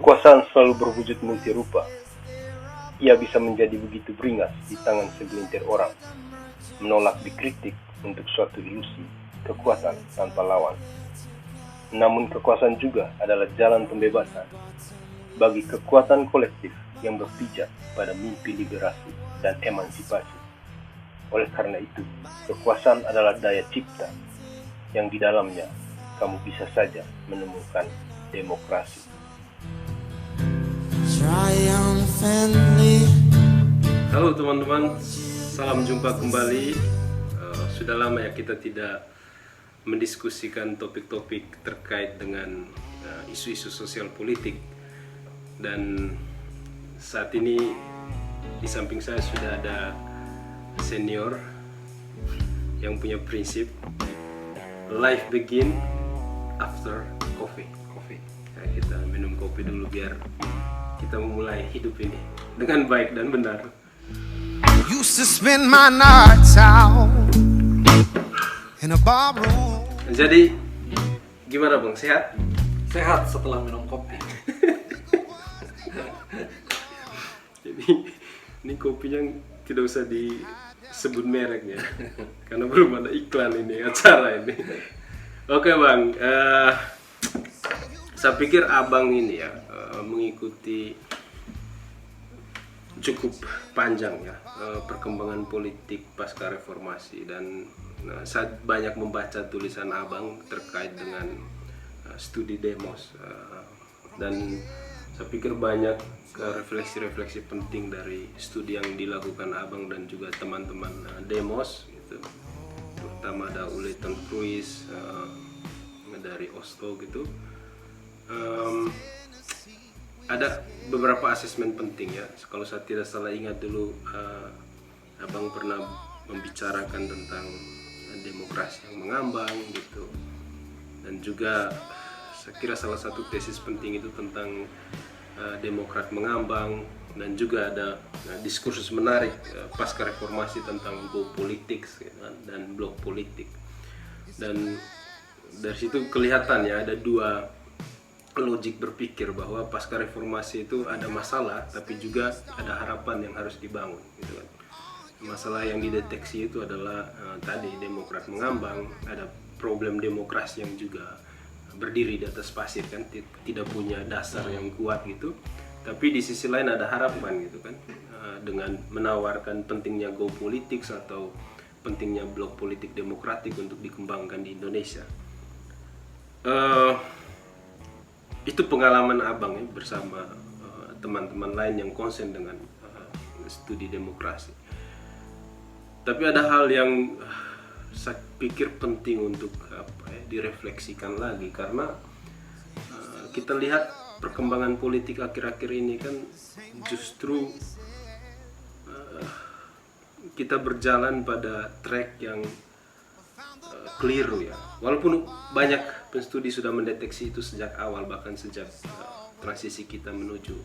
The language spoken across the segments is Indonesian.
Kekuasaan selalu berwujud multi rupa. Ia bisa menjadi begitu beringas di tangan segelintir orang, menolak dikritik untuk suatu ilusi, kekuatan tanpa lawan. Namun kekuasaan juga adalah jalan pembebasan bagi kekuatan kolektif yang berpijak pada mimpi liberasi dan emansipasi. Oleh karena itu, kekuasaan adalah daya cipta yang di dalamnya kamu bisa saja menemukan demokrasi. Halo teman-teman, salam jumpa kembali. Sudah lama ya kita tidak mendiskusikan topik-topik terkait dengan isu-isu sosial politik. Dan saat ini di samping saya sudah ada senior yang punya prinsip life begin after coffee. Nah, kita minum kopi dulu biar kita memulai hidup ini dengan baik dan benar. Used to spend my nights out in a bar room. Jadi gimana Bang, sehat? Sehat setelah minum kopi. Jadi ini kopinya tidak usah disebut mereknya karena belum ada iklan ini acara ini. Oke Bang, saya pikir Abang ini ya mengikuti cukup panjang ya perkembangan politik pasca reformasi, dan saya banyak membaca tulisan Abang terkait dengan studi demos, dan saya pikir banyak refleksi-refleksi penting dari studi yang dilakukan Abang dan juga teman-teman demos gitu. Terutama ada Uleton Pruis dari Oslo gitu. Ada beberapa asesmen penting ya. Kalau saya tidak salah ingat dulu Abang pernah membicarakan tentang demokrasi yang mengambang gitu. Dan juga saya kira salah satu tesis penting itu tentang Demokrat mengambang, dan juga ada diskursus menarik pasca reformasi tentang geopolitik dan blok politik. Dan dari situ kelihatan ya ada dua logik berpikir bahwa pasca reformasi itu ada masalah tapi juga ada harapan yang harus dibangun gitu kan. Masalah yang dideteksi itu adalah tadi Demokrat mengambang, ada problem demokrasi yang juga berdiri di atas pasir kan, tidak punya dasar yang kuat gitu. Tapi di sisi lain ada harapan gitu kan, dengan menawarkan pentingnya geopolitik atau pentingnya blok politik demokratik untuk dikembangkan di Indonesia. Itu pengalaman Abang ya, bersama teman-teman lain yang konsen dengan studi demokrasi. Tapi ada hal yang saya pikir penting untuk direfleksikan lagi, karena kita lihat perkembangan politik akhir-akhir ini kan justru kita berjalan pada track yang keliru ya. Walaupun banyak penstudi sudah mendeteksi itu sejak awal, bahkan sejak transisi kita menuju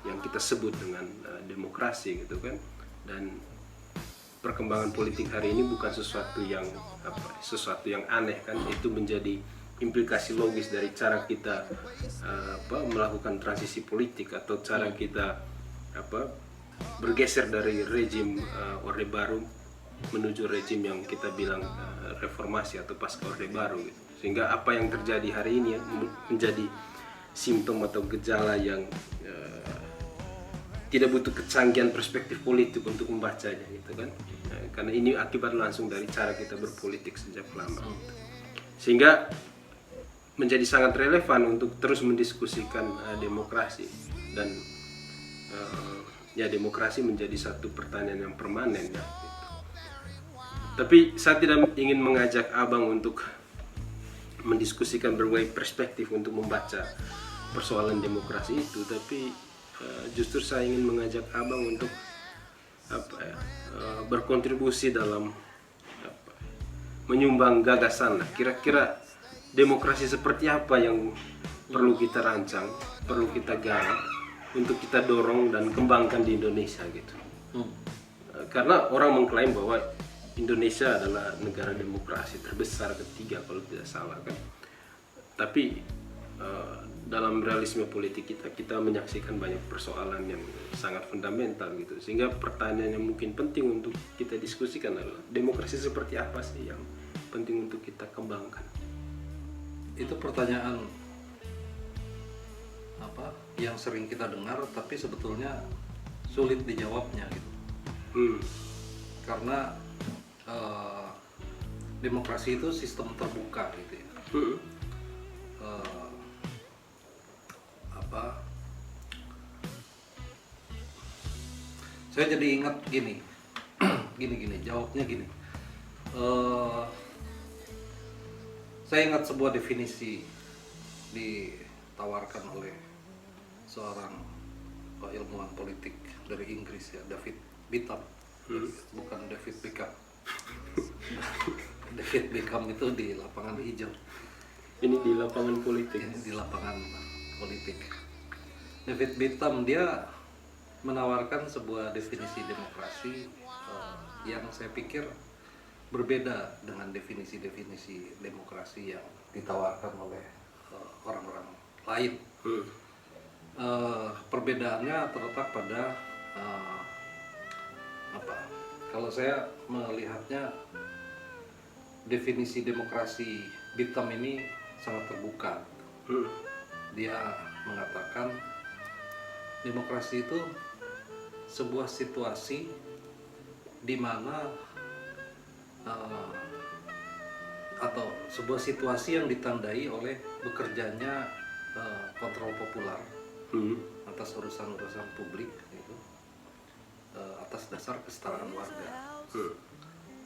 yang kita sebut dengan demokrasi gitu kan. Dan perkembangan politik hari ini bukan sesuatu yang aneh kan. Itu menjadi implikasi logis dari cara kita melakukan transisi politik, atau cara kita bergeser dari rejim Orde Baru menuju rejim yang kita bilang reformasi atau pasca Orde Baru gitu. Sehingga apa yang terjadi hari ini ya, menjadi simptom atau gejala yang tidak butuh kecanggihan perspektif politik untuk membacanya gitu kan. Karena ini akibat langsung dari cara kita berpolitik sejak lama gitu. Sehingga menjadi sangat relevan untuk terus mendiskusikan demokrasi, dan ya demokrasi menjadi satu pertanyaan yang permanen ya. Tapi saya tidak ingin mengajak Abang untuk mendiskusikan berbagai perspektif untuk membaca persoalan demokrasi itu, tapi justru saya ingin mengajak Abang untuk berkontribusi dalam menyumbang gagasan lah. Kira-kira demokrasi seperti apa yang perlu kita rancang, perlu kita garap untuk kita dorong dan kembangkan di Indonesia gitu. Karena orang mengklaim bahwa Indonesia adalah negara demokrasi terbesar ketiga kalau tidak salah kan. Tapi dalam realisme politik kita menyaksikan banyak persoalan yang sangat fundamental gitu, sehingga pertanyaan yang mungkin penting untuk kita diskusikan adalah demokrasi seperti apa sih yang penting untuk kita kembangkan. Itu pertanyaan apa yang sering kita dengar tapi sebetulnya sulit dijawabnya gitu. Karena demokrasi itu sistem terbuka gitu ya. Saya jadi ingat gini, gini jawabnya gini. Saya ingat sebuah definisi ditawarkan oleh seorang ilmuwan politik dari Inggris ya, David Beckham, bukan David Beckham. David Beckham itu di lapangan hijau. Ini di lapangan politik. Ini di lapangan politik. David Beckham dia menawarkan sebuah definisi demokrasi yang saya pikir berbeda dengan definisi-definisi demokrasi yang ditawarkan oleh orang-orang lain. Perbedaannya terletak pada kalau saya melihatnya definisi demokrasi Beckham ini sangat terbuka. Dia mengatakan demokrasi itu sebuah situasi di mana atau sebuah situasi yang ditandai oleh bekerjanya kontrol populer atas urusan-urusan publik itu, atas dasar kesetaraan warga.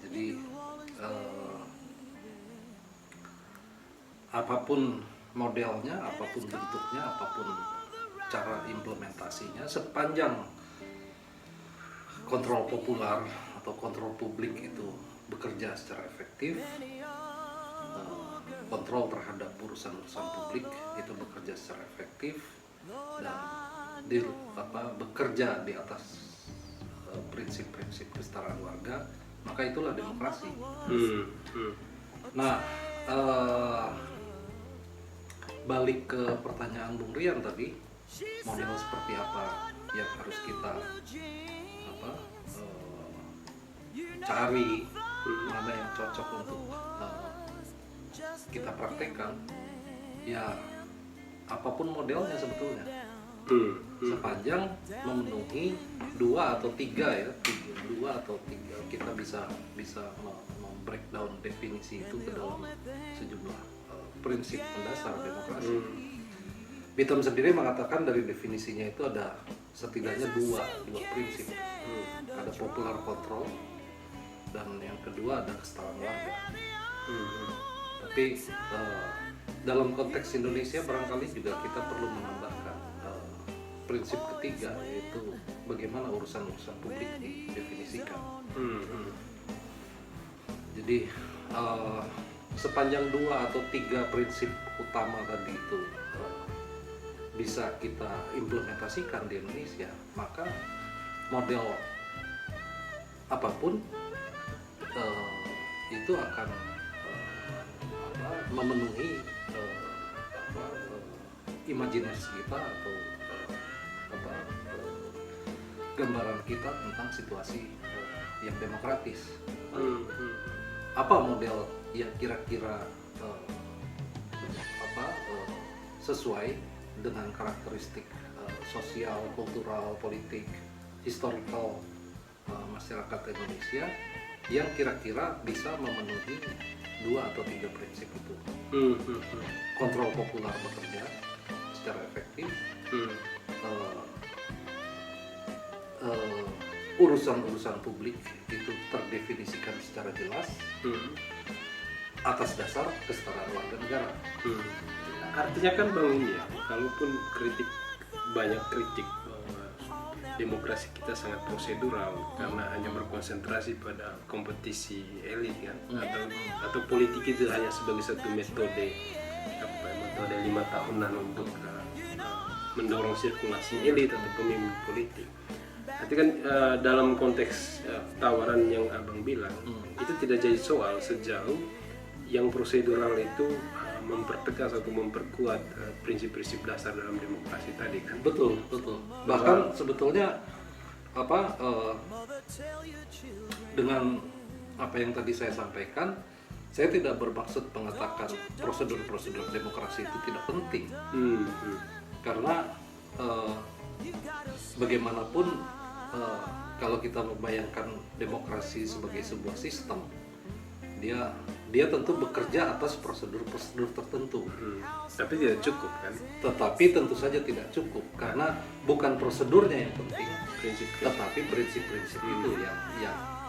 Jadi apapun modelnya, apapun bentuknya, apapun cara implementasinya, sepanjang kontrol populer atau kontrol publik itu bekerja secara efektif, kontrol terhadap urusan-urusan publik itu bekerja secara efektif dan bekerja di atas prinsip-prinsip kesetaraan warga, maka itulah demokrasi. Nah, balik ke pertanyaan Bung Rian tadi, model seperti apa yang harus kita cari, mana yang cocok untuk kita praktekkan, ya apapun modelnya sebetulnya, sepanjang memenuhi dua atau tiga kita bisa breakdown definisi itu ke dalam sejumlah prinsip mendasar demokrasi. Beckham sendiri mengatakan dari definisinya itu ada setidaknya dua prinsip. Ada popular control dan yang kedua ada kesetaraan warga. Tapi dalam konteks Indonesia barangkali juga kita perlu menambahkan prinsip ketiga, yaitu bagaimana urusan-urusan publik didefinisikan. Jadi sepanjang dua atau tiga prinsip utama tadi itu bisa kita implementasikan di Indonesia, maka model apapun itu akan memenuhi imajinasi kita atau gambaran kita tentang situasi yang demokratis. Apa model yang kira-kira sesuai dengan karakteristik sosial, kultural, politik, historical masyarakat Indonesia yang kira-kira bisa memenuhi dua atau tiga prinsip itu. Kontrol populer bekerja secara efektif, urusan-urusan publik itu terdefinisikan secara jelas atas dasar kesetaraan warga negara. Artinya kan Bang ini ya, kalaupun banyak kritik bahwa demokrasi kita sangat prosedural karena hanya berkonsentrasi pada kompetisi elit kan, atau politik itu hanya sebagai satu metode 5 tahunan untuk mendorong sirkulasi elit atau pemimpin politik. Nanti kan dalam konteks tawaran yang Abang bilang itu tidak jadi soal sejauh yang prosedural itu mempertegas atau memperkuat prinsip-prinsip dasar dalam demokrasi tadi kan. Betul. Bahkan sebetulnya dengan apa yang tadi saya sampaikan, saya tidak bermaksud mengatakan prosedur-prosedur demokrasi itu tidak penting. Karena bagaimanapun kalau kita membayangkan demokrasi sebagai sebuah sistem, dia tentu bekerja atas prosedur-prosedur tertentu. Tapi tidak cukup kan? Tetapi tentu saja tidak cukup, karena bukan prosedurnya yang penting, tetapi prinsip-prinsip itu yang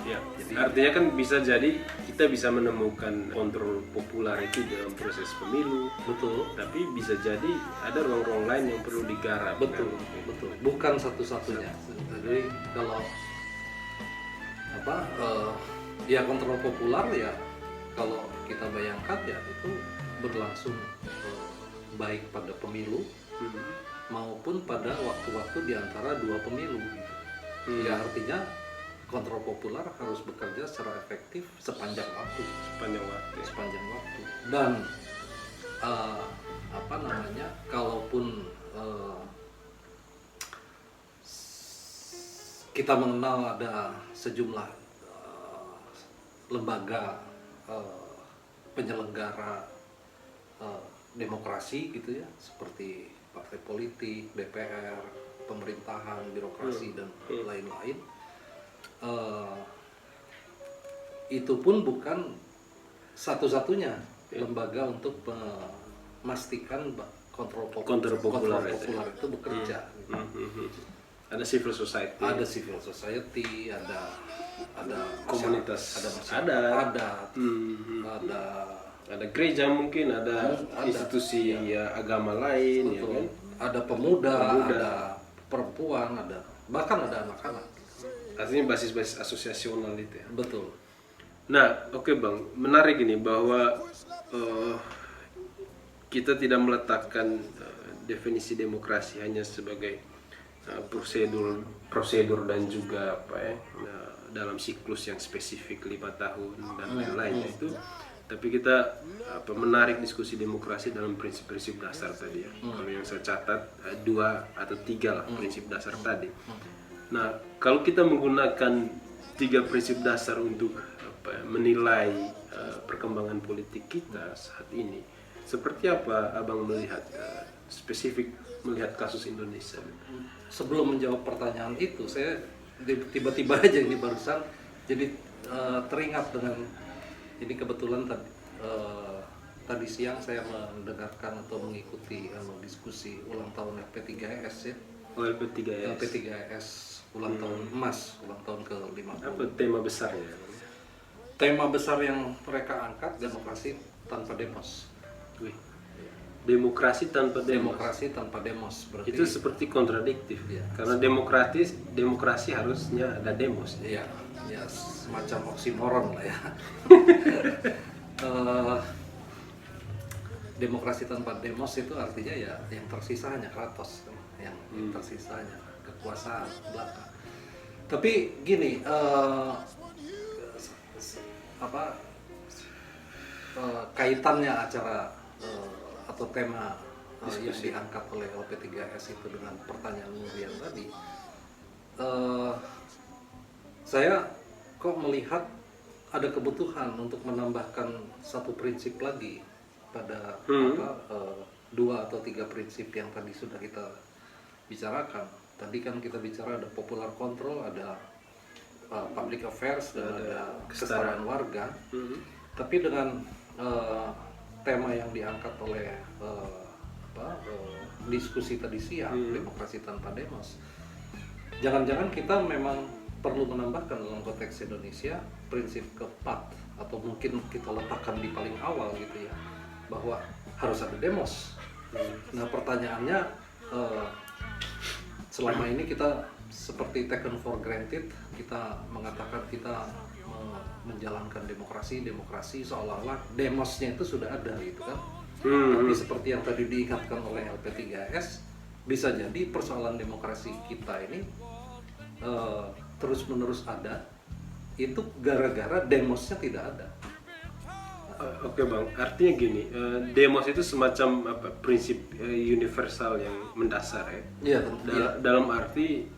Ya, jadi, artinya kan bisa jadi kita bisa menemukan kontrol populer itu dalam proses pemilu. betul, Tapi bisa jadi ada ruang-ruang lain yang perlu digarap. betul, kan? betul, bukan satu-satunya. Jadi kalau ya kontrol populer ya, kalau kita bayangkan ya itu berlangsung baik pada pemilu maupun pada waktu-waktu di antara dua pemilu gitu. Ya artinya kontrol populer harus bekerja secara efektif sepanjang waktu. Dan kalaupun kita mengenal ada sejumlah lembaga penyelenggara demokrasi gitu ya, seperti partai politik, DPR, pemerintahan, birokrasi dan lain-lain. Itu pun bukan satu-satunya lembaga untuk memastikan kontrol populer itu bekerja. Ada civil society, ada komunitas, ada masyarakat, ada gereja, mungkin ada institusi agama lain, ya kan? Ada pemuda, ada perempuan, bahkan ada anak-anak. Artinya basis-basis asosiasional itu ya. Betul. Nah, oke Bang, menarik ini bahwa kita tidak meletakkan definisi demokrasi hanya sebagai prosedur dan juga dalam siklus yang spesifik 5 tahun dan lain-lain itu. Tapi kita menarik diskusi demokrasi dalam prinsip-prinsip dasar tadi ya. Kalau yang saya catat 2 atau 3 lah prinsip dasar tadi. Nah, kalau kita menggunakan 3 prinsip dasar untuk menilai perkembangan politik kita saat ini, seperti apa Abang melihat spesifik melihat kasus Indonesia? Sebelum menjawab pertanyaan itu, saya tiba-tiba aja ini barusan jadi teringat dengan ini. Kebetulan tadi siang saya mendengarkan atau mengikuti diskusi ulang tahun LP3S ya. LP3S ulang tahun emas, ulang tahun ke-50. Apa tema besarnya? Tema besar yang mereka angkat, demokrasi tanpa demos. Demokrasi tanpa demos. Demokrasi tanpa demos. Berarti itu seperti kontradiktif ya. Karena demokrasi harusnya ada demos. Iya, ya semacam oksimoron lah ya. Demokrasi tanpa demos itu artinya ya yang tersisa hanya kratos, yang tersisa hanya kekuasaan belaka. Tapi gini, kaitannya acara atau tema yang diangkat oleh LP3S itu dengan pertanyaan Murian tadi, saya kok melihat ada kebutuhan untuk menambahkan satu prinsip lagi pada 2 atau 3 prinsip yang tadi sudah kita bicarakan. Tadi kan kita bicara ada popular control, ada public affairs, dan ada kesetaraan warga. Tapi dengan tema yang diangkat oleh diskusi tadi siang, demokrasi tanpa demos, jangan-jangan kita memang perlu menambahkan dalam konteks Indonesia prinsip keempat, atau mungkin kita letakkan di paling awal gitu ya, bahwa harus ada demos. Nah pertanyaannya, selama ini kita seperti taken for granted, kita mengatakan kita menjalankan demokrasi seolah-olah demosnya itu sudah ada gitu kan. Tapi seperti yang tadi diingatkan oleh LP3S, bisa jadi persoalan demokrasi kita ini terus-menerus ada itu gara-gara demosnya tidak ada. Nah, Oke bang, artinya gini, demos itu semacam apa, prinsip universal yang mendasar ya. Iya, Dalam arti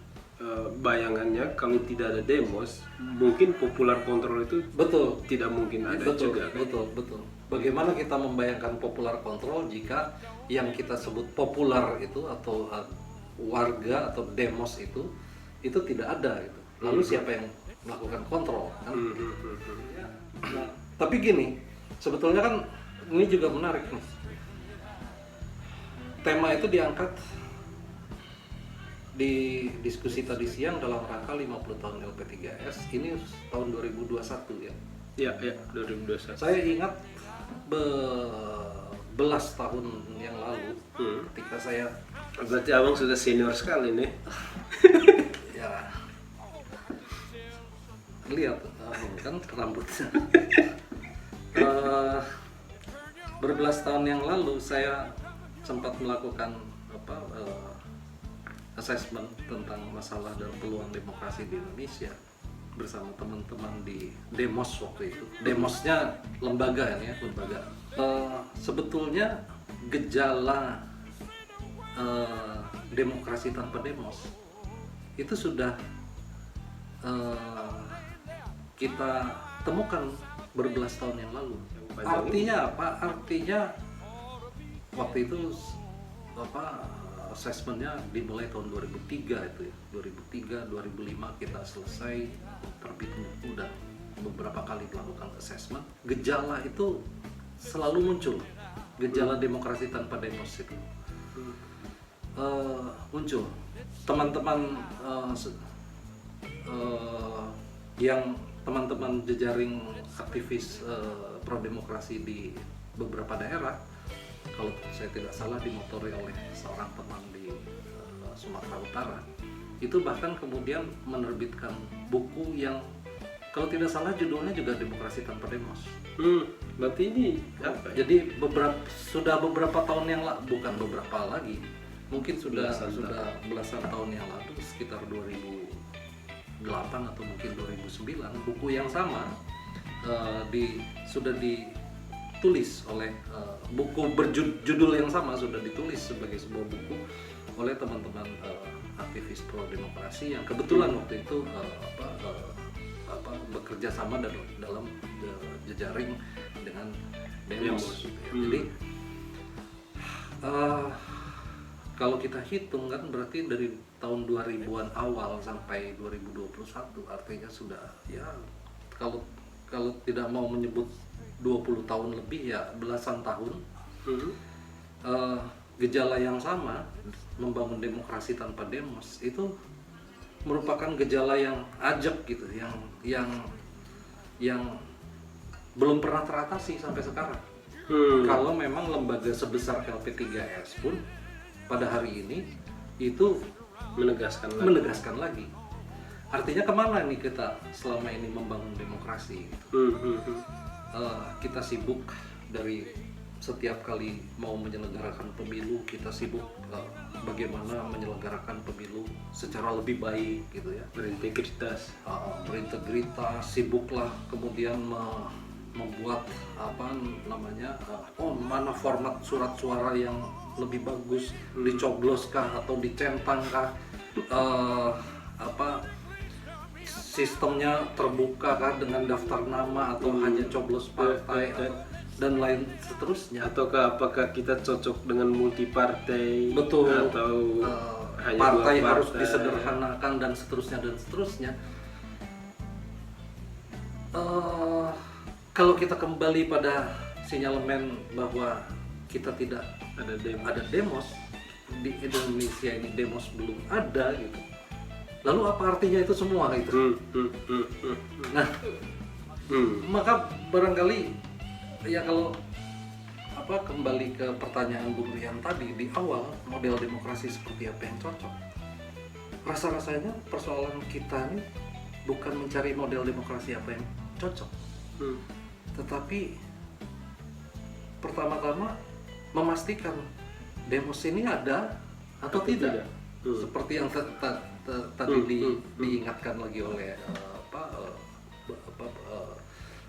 bayangannya kalau tidak ada demos, mungkin popular kontrol itu betul. tidak mungkin ada Betul, juga. Kan? betul. Bagaimana kita membayangkan popular kontrol jika yang kita sebut populer itu atau warga atau demos itu tidak ada gitu. Lalu siapa yang melakukan kontrol kan? Nah, tapi gini, sebetulnya kan ini juga menarik nih. Tema itu diangkat di diskusi tadi siang dalam rangka 50 tahun LP3S. Ini tahun 2021 ya. Iya, 2021. Saya ingat belas tahun yang lalu ketika saya Berarti abang sudah senior sekali nih. ya lihat kan rambutnya. Berbelas tahun yang lalu saya sempat melakukan assessment tentang masalah dan peluang demokrasi di Indonesia bersama teman-teman di Demos waktu itu. Demosnya lembaga ya, lembaga. Sebetulnya gejala demokrasi tanpa demos itu sudah kita temukan berbelas tahun yang lalu. Artinya apa? Artinya waktu itu assessmentnya dimulai tahun 2003 itu ya. 2003, 2005 kita selesai terbit buku dan beberapa kali melakukan assessment. Gejala itu selalu muncul. Gejala demokrasi tanpa demos itu muncul. Teman-teman yang teman-teman jejaring aktivis pro demokrasi di beberapa daerah, kalau saya tidak salah dimotori oleh seorang teman di Sumatera Utara, itu bahkan kemudian menerbitkan buku yang kalau tidak salah judulnya juga Demokrasi Tanpa Demos. Berarti ini apa? Jadi sudah beberapa tahun yang bukan beberapa lagi, mungkin sudah belasan tahun yang lalu, sekitar 2008 atau mungkin 2009, buku yang sama sudah ditulis oleh buku berjudul yang sama sudah ditulis sebagai sebuah buku oleh teman-teman aktivis pro demokrasi yang kebetulan waktu itu bekerja sama dalam jejaring dengan Demos. Jadi kalau kita hitung kan berarti dari tahun 2000-an awal sampai 2021, artinya sudah ya kalau tidak mau menyebut 20 tahun lebih ya belasan tahun. Gejala yang sama, membangun demokrasi tanpa demos, itu merupakan gejala yang ajab gitu, yang belum pernah teratasi sampai sekarang. Kalau memang lembaga sebesar LP3S pun pada hari ini itu menegaskan lagi. Artinya kemana nih kita selama ini membangun demokrasi gitu. Kita sibuk dari setiap kali mau menyelenggarakan pemilu, kita sibuk bagaimana menyelenggarakan pemilu secara lebih baik gitu ya, berintegritas, sibuklah kemudian membuat mana format surat suara yang lebih bagus, dicobloskah atau dicentangkah, sistemnya terbuka kan dengan daftar nama atau hanya coblos partai dan lain seterusnya, ataukah apakah kita cocok dengan multi partai, betul, atau hanya partai dua harus disederhanakan dan seterusnya. Kalau kita kembali pada sinyalemen bahwa kita tidak ada demos di Indonesia ini, demos belum ada gitu. Lalu apa artinya itu semua itu? Nah, maka barangkali ya kalau kembali ke pertanyaan Bung Rian tadi di awal, model demokrasi seperti apa yang cocok? Rasa-rasanya persoalan kita ini bukan mencari model demokrasi apa yang cocok, tetapi pertama-tama memastikan demos ini ada atau tidak. Seperti yang tadi diingatkan lagi oleh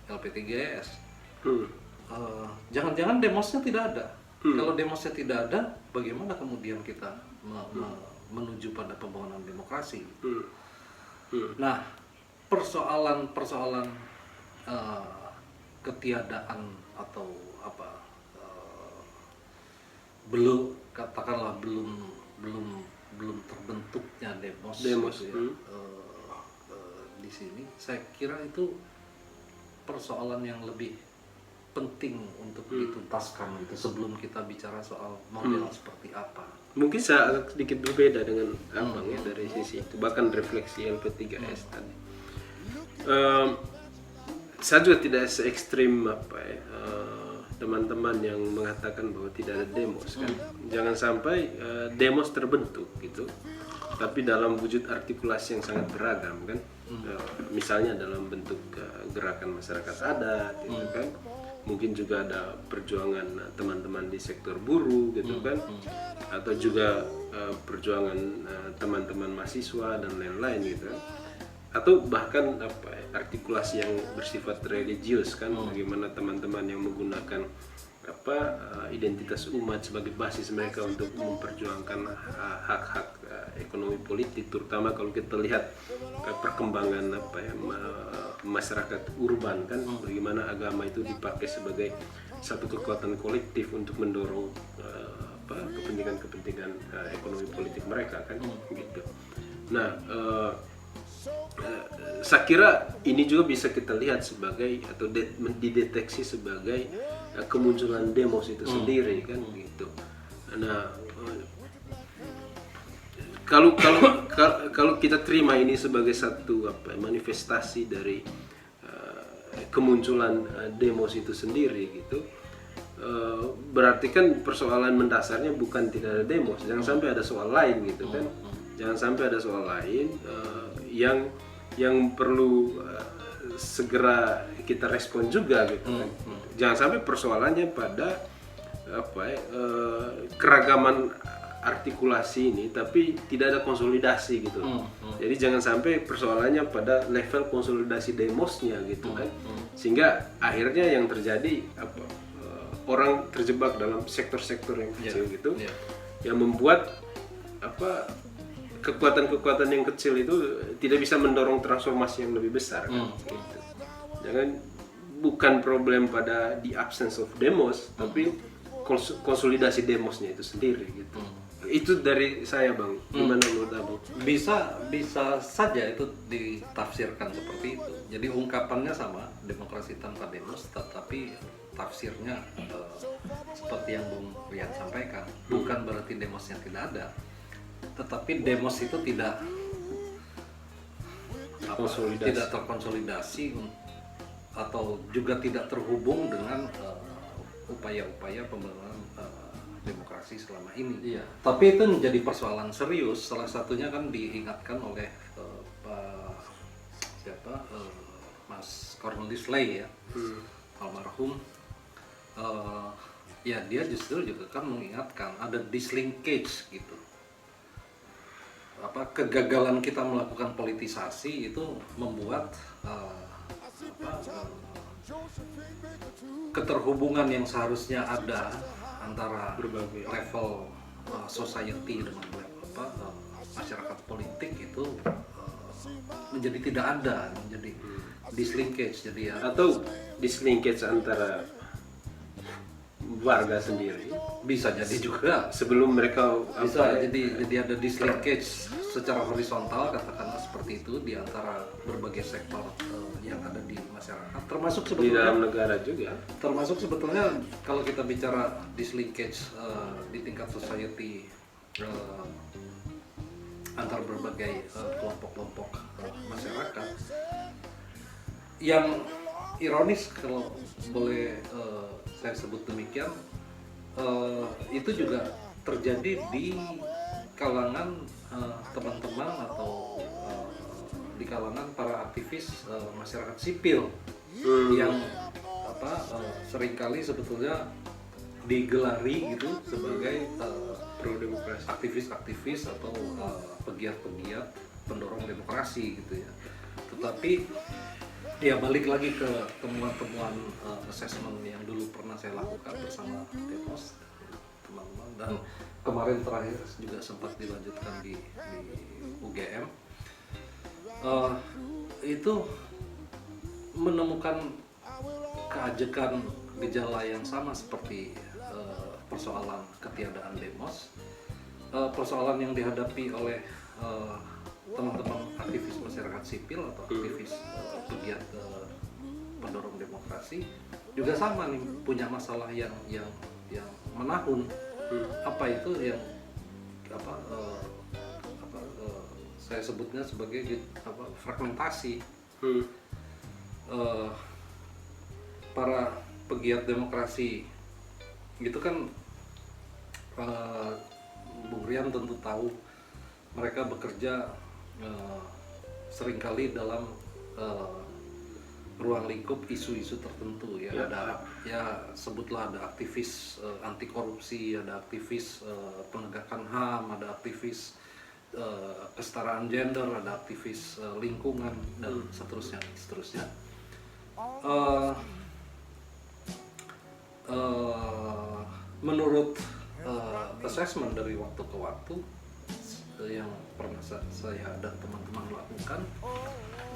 LP3S. jangan-jangan demosnya tidak ada. Kalau demosnya tidak ada, bagaimana kemudian kita menuju pada pembangunan demokrasi? Nah, persoalan ketiadaan atau belum terbentuknya demos gitu ya, di sini saya kira itu persoalan yang lebih penting untuk dituntaskan gitu sebelum kita bicara soal model seperti apa. Mungkin saya agak sedikit berbeda dengan Abang ya dari sisi itu, bahkan refleksi LP3S tadi. Saya juga tidak se ekstrim teman-teman yang mengatakan bahwa tidak ada demos kan. Jangan sampai demos terbentuk gitu, tapi dalam wujud artikulasi yang sangat beragam kan. Misalnya dalam bentuk gerakan masyarakat adat gitu kan. Mungkin juga ada perjuangan teman-teman di sektor buruh gitu kan, atau juga perjuangan teman-teman mahasiswa dan lain-lain gitu kan, atau bahkan artikulasi yang bersifat religius kan, bagaimana teman-teman yang menggunakan identitas umat sebagai basis mereka untuk memperjuangkan hak-hak ekonomi politik, terutama kalau kita lihat perkembangan masyarakat urban kan, bagaimana agama itu dipakai sebagai satu kekuatan kolektif untuk mendorong kepentingan ekonomi politik mereka kan gitu. Nah, saya kira ini juga bisa kita lihat sebagai atau dideteksi sebagai kemunculan demos itu sendiri kan gitu. Nah, kalau kita terima ini sebagai satu manifestasi dari kemunculan demos itu sendiri gitu, berarti kan persoalan mendasarnya bukan tidak ada demos, jangan sampai ada soal lain gitu kan, jangan sampai ada soal lain yang perlu segera kita respon juga gitu kan. Jangan sampai persoalannya pada keragaman artikulasi ini tapi tidak ada konsolidasi gitu. Jadi jangan sampai persoalannya pada level konsolidasi demosnya gitu kan. Sehingga akhirnya yang terjadi orang terjebak dalam sektor-sektor yang kecil gitu, yang membuat kekuatan-kekuatan yang kecil itu tidak bisa mendorong transformasi yang lebih besar kan. Gitu. Bukan problem pada the absence of demos, tapi konsolidasi demosnya itu sendiri gitu. Itu dari saya Bang. Gimana menurut Abang? Bisa saja itu ditafsirkan seperti itu. Jadi ungkapannya sama, demokrasi tanpa demos, tetapi tafsirnya seperti yang Bung Rian sampaikan. Bukan berarti demosnya tidak ada, tetapi demos itu tidak terkonsolidasi atau juga tidak terhubung dengan upaya-upaya pembangunan demokrasi selama ini. Tapi itu menjadi persoalan serius. Salah satunya kan diingatkan oleh Mas Cornelis Ley ya, almarhum. Ya dia justru juga kan mengingatkan ada dislinkage gitu. Kegagalan kita melakukan politisasi itu membuat keterhubungan yang seharusnya ada antara berbagai level society dengan masyarakat politik itu menjadi tidak ada, menjadi dislinkage. Jadi atau dislinkage antara warga sendiri bisa jadi juga sebelum mereka jadi ada dislinkage secara horizontal, katakanlah seperti itu, di antara berbagai sektor yang ada di masyarakat, termasuk sebetulnya di dalam negara juga, termasuk sebetulnya kalau kita bicara dislinkage di tingkat society antar berbagai kelompok-kelompok masyarakat. Yang ironis kalau boleh saya sebut demikian, itu juga terjadi di kalangan teman-teman atau di kalangan para aktivis masyarakat sipil yang seringkali sebetulnya digelari gitu sebagai pro-demokrasi, aktivis-aktivis atau pegiat-pegiat pendorong demokrasi gitu ya. Tetapi Ya balik lagi ke temuan-temuan assessment yang dulu pernah saya lakukan bersama Demos teman-teman, dan kemarin terakhir juga sempat dilanjutkan di UGM. Itu menemukan keajekan gejala yang sama seperti persoalan ketiadaan demos, persoalan yang dihadapi oleh teman-teman aktivis masyarakat sipil atau aktivis pegiat pendorong demokrasi juga sama nih, punya masalah yang menahun. Apa itu yang saya sebutnya sebagai fragmentasi. Para pegiat demokrasi gitu kan, Bung Rian tentu tahu mereka bekerja seringkali dalam ruang lingkup isu-isu tertentu ya. Ada sebutlah ada aktivis anti korupsi, ada aktivis penegakan HAM, ada aktivis kesetaraan gender, ada aktivis lingkungan dan seterusnya. Menurut assessment dari waktu ke waktu yang pernah saya dan teman-teman lakukan,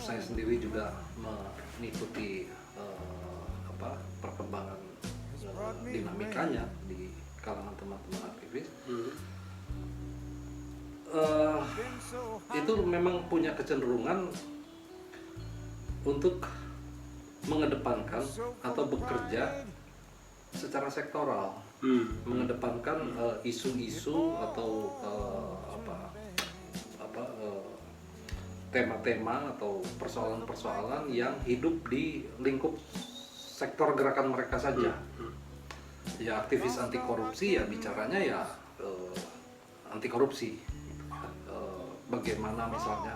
saya sendiri juga mengikuti perkembangan dinamikanya di kalangan teman-teman aktivis. Itu memang punya kecenderungan untuk mengedepankan atau bekerja secara sektoral, mengedepankan isu-isu atau tema-tema atau persoalan-persoalan yang hidup di lingkup sektor gerakan mereka saja. Ya aktivis anti korupsi ya bicaranya ya anti korupsi. Bagaimana misalnya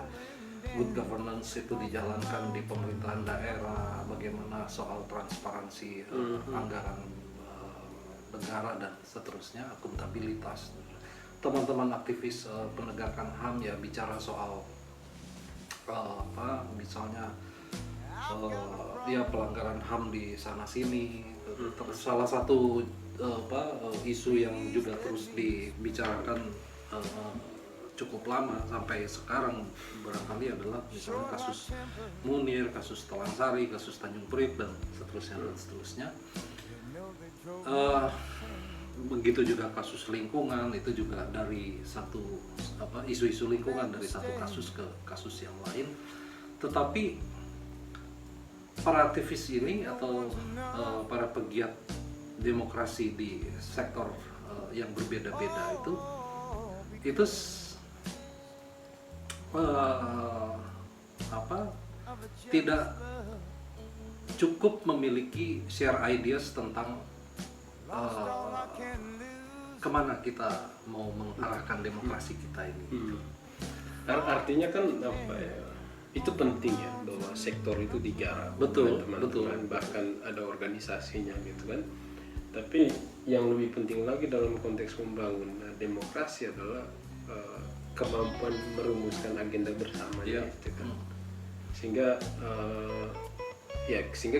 good governance itu dijalankan di pemerintahan daerah, bagaimana soal transparansi anggaran negara dan seterusnya, akuntabilitas. Teman-teman aktivis penegakan HAM ya bicara soal misalnya pelanggaran HAM di sana sini. Terus salah satu isu yang juga terus dibicarakan cukup lama sampai sekarang barangkali adalah misalnya kasus Munir, kasus Talang Sari, kasus Tanjung Priok dan seterusnya. Begitu juga kasus lingkungan, itu juga dari satu isu-isu lingkungan dari satu kasus ke kasus yang lain. Tetapi para aktivis ini atau para pegiat demokrasi di sektor yang berbeda-beda itu tidak cukup memiliki share ideas tentang kemana kita mau mengarahkan demokrasi kita ini. Artinya kan itu penting ya bahwa sektor itu digarap, betul. Bahkan ada organisasinya gitu kan. Tapi yang lebih penting lagi dalam konteks membangun demokrasi adalah kemampuan merumuskan agenda bersama gitu kan. Sehingga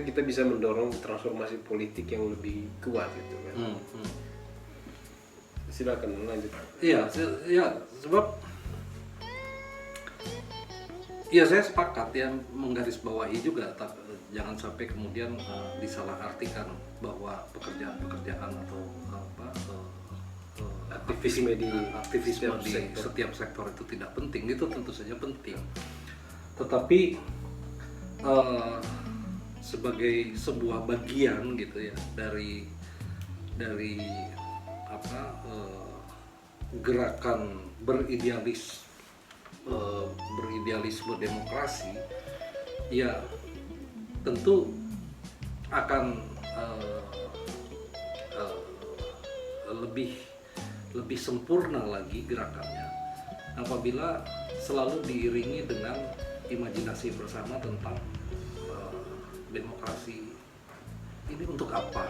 kita bisa mendorong transformasi politik yang lebih kuat gitu kan. Silakan lanjut. Iya, sebab ya saya sepakat ya menggarisbawahi juga jangan sampai kemudian disalahartikan bahwa pekerjaan atau aktivisme di setiap sektor itu tidak penting. Itu tentu saja penting, tetapi sebagai sebuah bagian gitu ya dari gerakan beridealisme demokrasi, ya tentu akan lebih sempurna lagi gerakannya apabila selalu diiringi dengan imajinasi bersama tentang demokrasi ini untuk apa.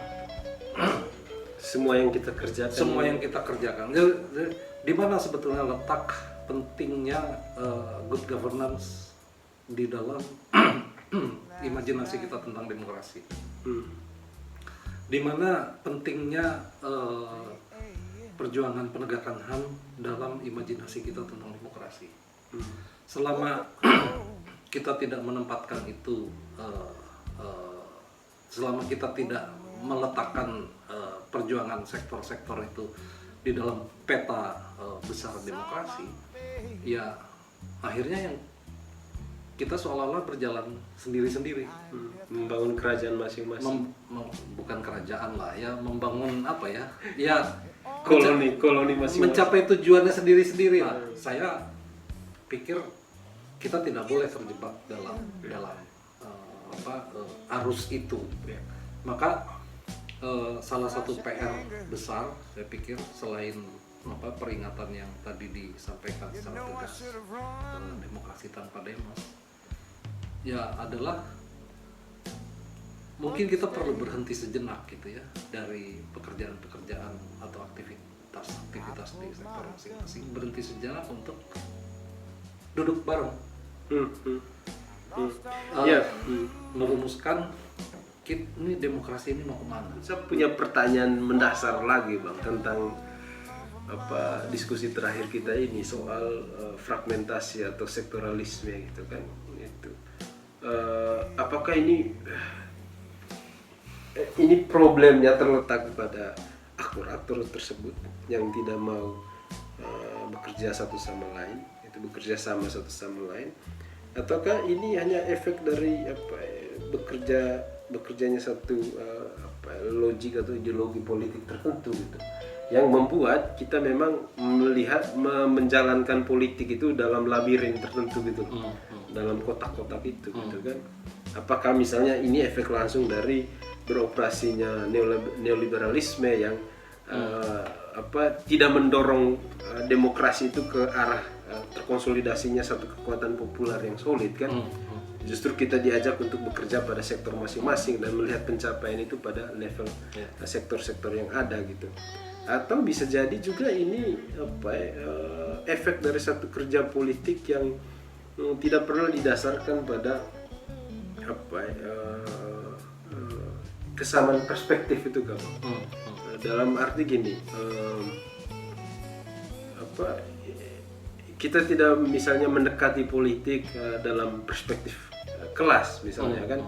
Semua yang kita kerjakan. Di mana sebetulnya letak pentingnya good governance di dalam imajinasi kita tentang demokrasi. Hmm. Di mana pentingnya perjuangan penegakan HAM dalam imajinasi kita tentang demokrasi. Selama kita tidak menempatkan itu, selama kita tidak meletakkan perjuangan sektor-sektor itu di dalam peta besar demokrasi, ya akhirnya yang kita seolah-olah berjalan sendiri-sendiri. Membangun kerajaan masing-masing. Bukan kerajaan lah ya, membangun apa ya? Ya Koloni masing-masing. mencapai tujuannya sendiri-sendiri lah. Saya pikir kita tidak boleh terjebak dalam arus itu. Maka salah satu PR besar saya pikir selain peringatan yang tadi disampaikan secara tegas, demokrasi tanpa demos, ya adalah mungkin kita perlu berhenti sejenak gitu ya dari pekerjaan-pekerjaan atau aktivitas di sektor masing-masing, berhenti sejenak untuk duduk bareng, merumuskan ini demokrasi ini mau kemana. Saya punya pertanyaan mendasar lagi Bang tentang diskusi terakhir kita ini soal fragmentasi atau sektoralisme gitu kan. Itu apakah ini problemnya terletak pada aktor-aktor tersebut yang tidak mau bekerja satu sama lain, bekerja sama satu sama lain, ataukah ini hanya efek dari bekerjanya satu logik atau ideologi politik tertentu gitu, yang membuat kita memang melihat menjalankan politik itu dalam labirin tertentu gitu, dalam kotak-kotak itu gitu kan. Apakah misalnya ini efek langsung dari beroperasinya neoliberalisme yang tidak mendorong demokrasi itu ke arah terkonsolidasinya satu kekuatan populer yang solid kan. Justru kita diajak untuk bekerja pada sektor masing-masing dan melihat pencapaian itu pada level sektor-sektor yang ada gitu. Atau bisa jadi juga ini efek dari satu kerja politik yang tidak pernah didasarkan pada kesamaan perspektif itu kan. Dalam arti gini, kita tidak misalnya mendekati politik dalam perspektif kelas misalnya kan.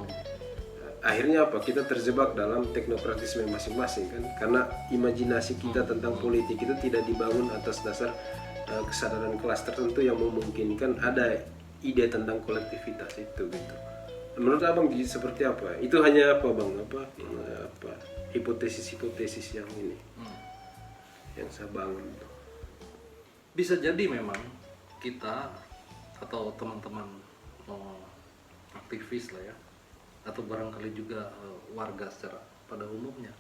Akhirnya kita terjebak dalam teknokratisme masing-masing kan, karena imajinasi kita tentang politik itu tidak dibangun atas dasar kesadaran kelas tertentu yang memungkinkan ada ide tentang kolektivitas itu gitu. Menurut Abang seperti apa? Itu hanya Bang? Hipotesis-hipotesis yang ini yang saya bangun. Bisa jadi memang kita atau teman-teman aktivis lah ya, atau barangkali juga warga secara pada umumnya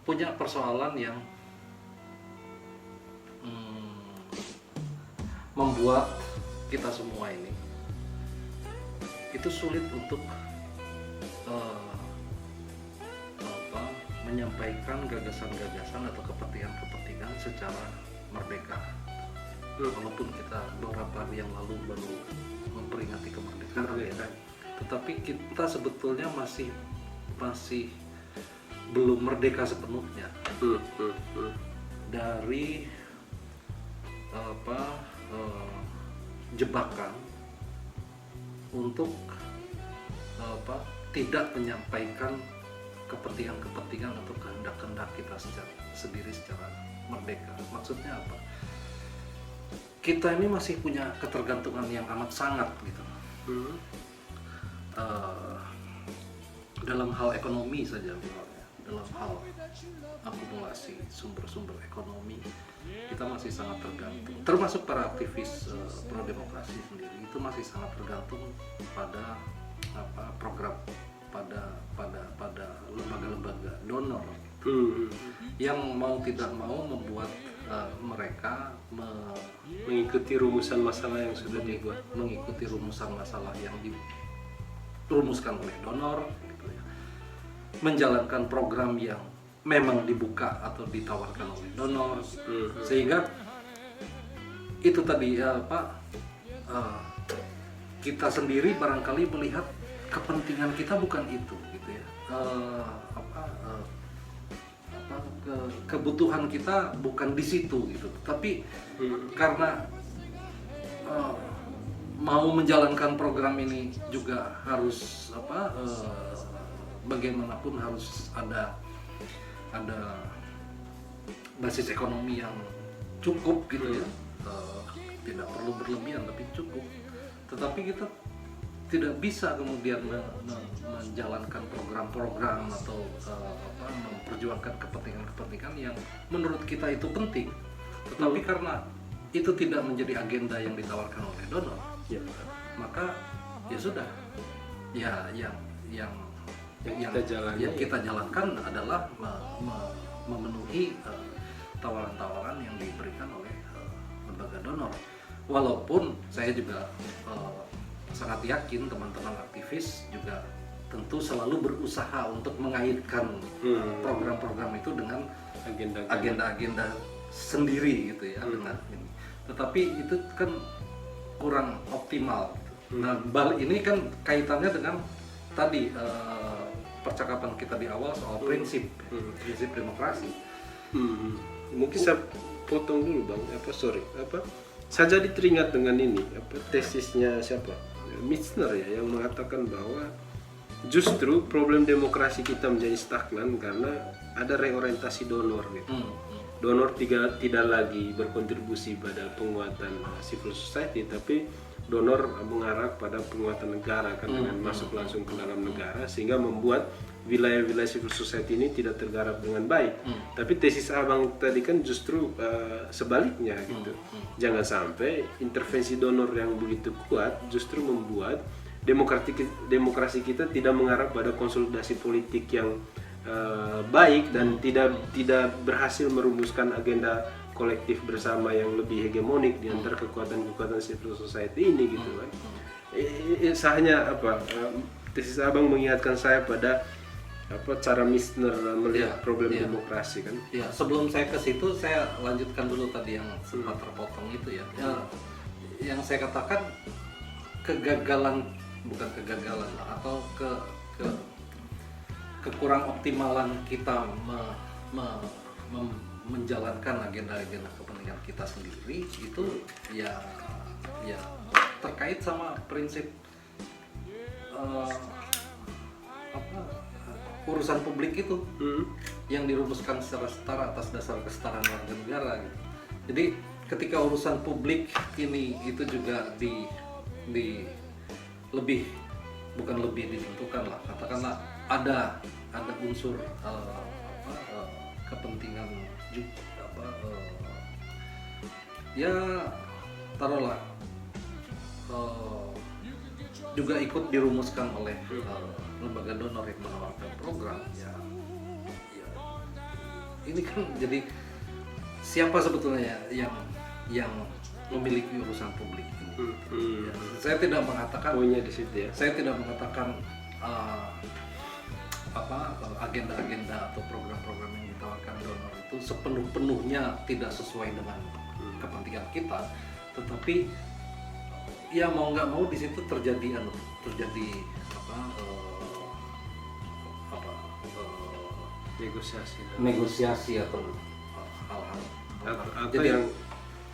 punya persoalan yang membuat kita semua ini itu sulit untuk menyampaikan gagasan-gagasan atau kepentingan-kepentingan secara merdeka. Walaupun kita beberapa hari yang lalu baru memperingati kemerdekaan ya, tetapi kita sebetulnya masih belum merdeka sepenuhnya dari jebakan untuk tidak menyampaikan kepentingan atau kehendak kita secara merdeka. Maksudnya apa? Kita ini masih punya ketergantungan yang amat sangat gitu. Dalam hal ekonomi saja misalnya, dalam hal akumulasi sumber-sumber ekonomi, kita masih sangat tergantung. Termasuk para aktivis pro demokrasi sendiri itu masih sangat tergantung pada program, pada lembaga-lembaga donor yang mau tidak mau membuat mereka mengikuti rumusan masalah yang sudah dibuat, mengikuti rumusan masalah yang dirumuskan oleh donor gitu ya. Menjalankan program yang memang dibuka atau ditawarkan oleh donor, sehingga itu tadi kita sendiri barangkali melihat kepentingan kita bukan itu gitu ya, kebutuhan kita bukan di situ gitu, tapi karena mau menjalankan program ini juga harus bagaimanapun harus ada basis ekonomi yang cukup gitu ya, tidak perlu berlebihan tapi cukup. Tetapi kita tidak bisa kemudian menjalankan program-program atau memperjuangkan kepentingan-kepentingan yang menurut kita itu penting, tetapi karena itu tidak menjadi agenda yang ditawarkan oleh donor, maka ya sudah, yang kita jalankan adalah memenuhi tawaran-tawaran yang diberikan oleh lembaga donor. Walaupun saya juga sangat yakin teman-teman aktivis juga tentu selalu berusaha untuk mengaitkan program-program itu dengan agenda-agenda sendiri gitu ya, dengan ini. Tetapi itu kan kurang optimal. Nah, ini kan kaitannya dengan tadi percakapan kita di awal soal prinsip demokrasi. Mungkin saya potong dulu Bang, saya jadi teringat dengan ini, tesisnya siapa? Michener ya, yang mengatakan bahwa justru problem demokrasi kita menjadi stagnan karena ada reorientasi donor gitu. Donor tidak lagi berkontribusi pada penguatan civil society, tapi donor mengarah pada penguatan negara kan, dengan masuk langsung ke dalam negara, sehingga membuat wilayah-wilayah civil society ini tidak tergarap dengan baik. Tapi tesis Abang tadi kan justru sebaliknya gitu. Jangan sampai intervensi donor yang begitu kuat justru membuat demokrasi kita tidak mengarah pada konsolidasi politik yang baik dan tidak berhasil merumuskan agenda kolektif bersama yang lebih hegemonik di antara kekuatan-kekuatan civil society ini gitu kan. Sahnya tesis Abang mengingatkan saya pada cara Michener melihat problem demokrasi kan. Ya, sebelum saya ke situ saya lanjutkan dulu tadi yang sempat terpotong itu ya. Yang saya katakan bukan kegagalan atau kekurang optimalan kita menjalankan agenda-agenda kepentingan kita sendiri itu ya terkait sama prinsip urusan publik itu yang dirumuskan secara setara atas dasar kesetaraan warga negara gitu. Jadi ketika urusan publik ini itu juga bukan lebih ditentukan lah, katakanlah ada unsur kepentingan taruhlah juga ikut dirumuskan oleh lembaga donor yang menawarkan program ya ini kan jadi siapa sebetulnya yang memiliki urusan publik ini. Ya, saya tidak mengatakan poinnya di situ ya. Saya tidak mengatakan agenda-agenda atau program-program yang ditawarkan donor itu sepenuh-penuhnya tidak sesuai dengan kepentingan kita, tetapi ya mau nggak mau di situ terjadi negosiasi atau hal-hal atau jadi, yang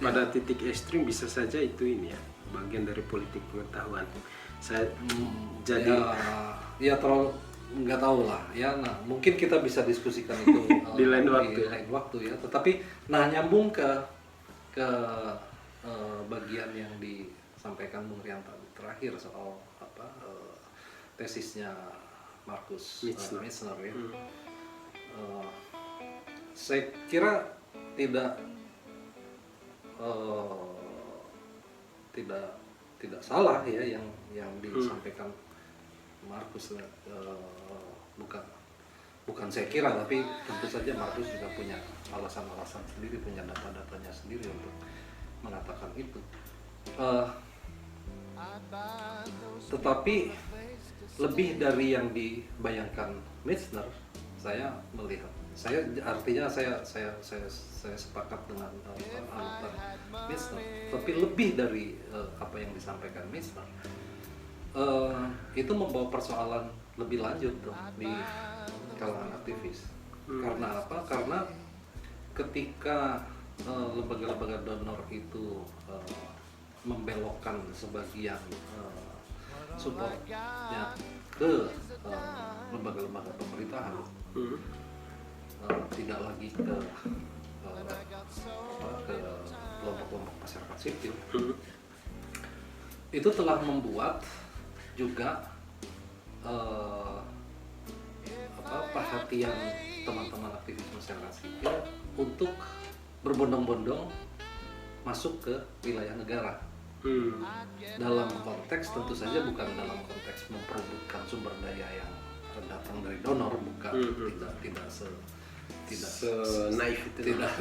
pada titik ekstrim bisa saja itu ini ya bagian dari politik pengetahuan. Saya jadi ya terlalu nggak tahu lah ya. Nah mungkin kita bisa diskusikan itu di lain waktu ya. Tetapi nyambung ke bagian yang disampaikan Bung Rianto terakhir soal tesisnya Markus Michener ya. Saya kira tidak salah ya yang disampaikan Markus, bukan saya kira, tapi tentu saja Markus juga punya alasan-alasan sendiri, punya data-datanya sendiri untuk mengatakan itu. Tetapi lebih dari yang dibayangkan Michener, saya melihat, artinya saya sepakat dengan alutan Misner, tapi lebih dari apa yang disampaikan Misner, itu membawa persoalan lebih lanjut tuh di kalangan aktivis. Karena apa? Karena ketika lembaga-lembaga donor itu membelokkan sebagian supportnya ke lembaga-lembaga pemerintahan, tidak lagi ke kelompok-kelompok masyarakat sipil, itu telah membuat juga perhatian teman-teman aktivis masyarakat sipil untuk berbondong-bondong masuk ke wilayah negara. Dalam konteks tentu saja bukan dalam konteks memperebutkan sumber daya yang datang dari donor, bukan, tidak naif itu, tidak,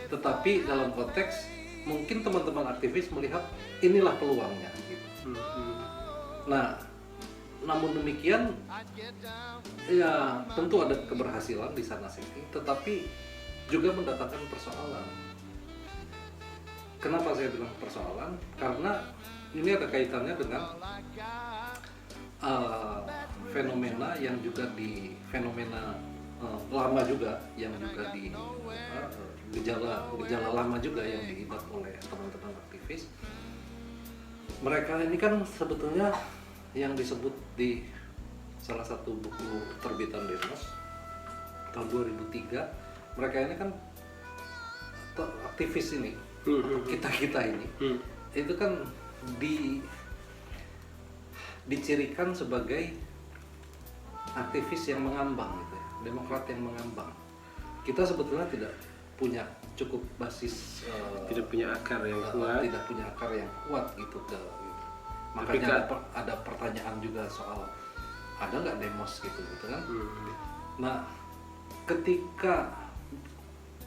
tetapi dalam konteks mungkin teman-teman aktivis melihat inilah peluangnya gitu. Nah, namun demikian ya tentu ada keberhasilan di sana sini, tetapi juga mendatangkan persoalan. Kenapa saya bilang persoalan? Karena ini ada kaitannya dengan fenomena yang juga fenomena lama juga, yang juga di gejala lama juga yang diidap oleh teman-teman aktivis. Mereka ini kan sebetulnya yang disebut di salah satu buku terbitan Demos tahun 2003, mereka ini kan aktivis ini, kita ini, itu kan dicirikan sebagai aktivis yang mengambang gitu ya, demokrat yang mengambang. Kita sebetulnya tidak punya cukup basis, tidak punya akar yang kuat, gitu ke. Makanya ada pertanyaan juga soal ada nggak demos gitu kan. Nah, ketika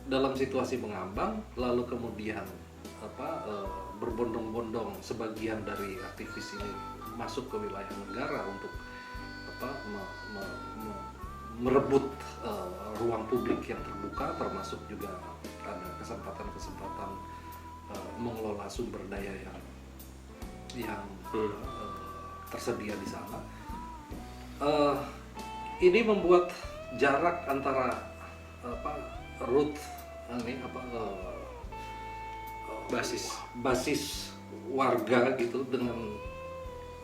dalam situasi mengambang, lalu kemudian berbondong-bondong sebagian dari aktivis ini masuk ke wilayah negara untuk merebut ruang publik yang terbuka, termasuk juga ada kesempatan-kesempatan mengelola sumber daya yang tersedia di sana. Ini membuat jarak antara basis warga gitu dengan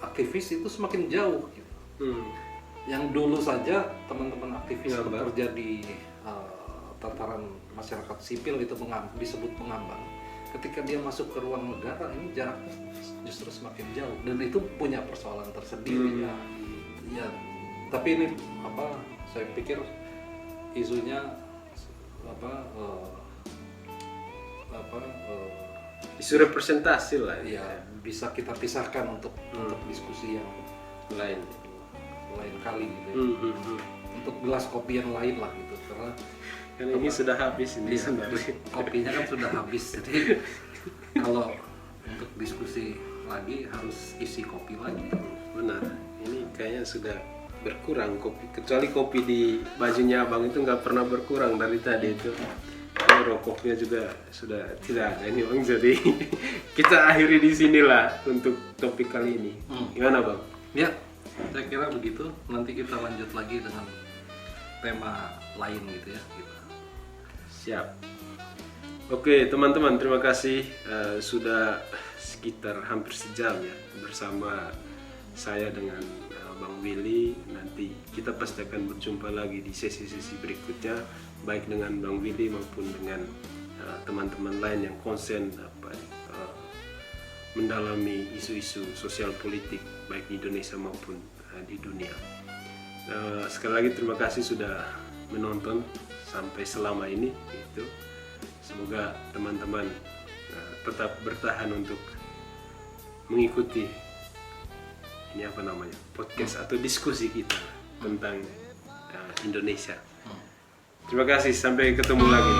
aktivis itu semakin jauh gitu. Yang dulu saja teman-teman aktivis bekerja di tataran masyarakat sipil itu disebut pengambang. Ketika dia masuk ke ruang negara, ini jaraknya justru semakin jauh, dan itu punya persoalan tersendiri ya. Tapi ini saya pikir isunya isu representasi lah ya, bisa kita pisahkan untuk diskusi yang lain kali gitu ya. Untuk gelas kopi yang lain lah gitu, karena ini sudah habis ini sebenarnya. Kopinya kan sudah habis, jadi kalau untuk diskusi lagi harus isi kopi lagi. Benar, ini kayaknya sudah berkurang kopi, kecuali kopi di bajunya abang itu nggak pernah berkurang dari tadi itu. Rokoknya juga sudah tidak ada ini bang, jadi kita akhiri di sinilah untuk topik kali ini. Gimana bang? Ya, saya kira begitu. Nanti kita lanjut lagi dengan tema lain gitu ya. Siap. Oke teman-teman, terima kasih sudah sekitar hampir sejam ya bersama saya dengan Bang Willy. Nanti kita pasti akan berjumpa lagi di sesi-sesi berikutnya, baik dengan Bang Willy maupun dengan teman-teman lain yang konsen mendalami isu-isu sosial politik baik di Indonesia maupun di dunia. Sekali lagi terima kasih sudah menonton sampai selama ini gitu. Semoga teman-teman tetap bertahan untuk mengikuti ini podcast atau diskusi kita tentang Indonesia. Terima kasih, sampai ketemu lagi.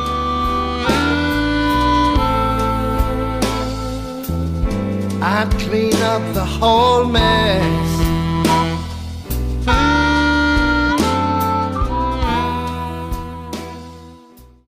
I clean up the whole mess.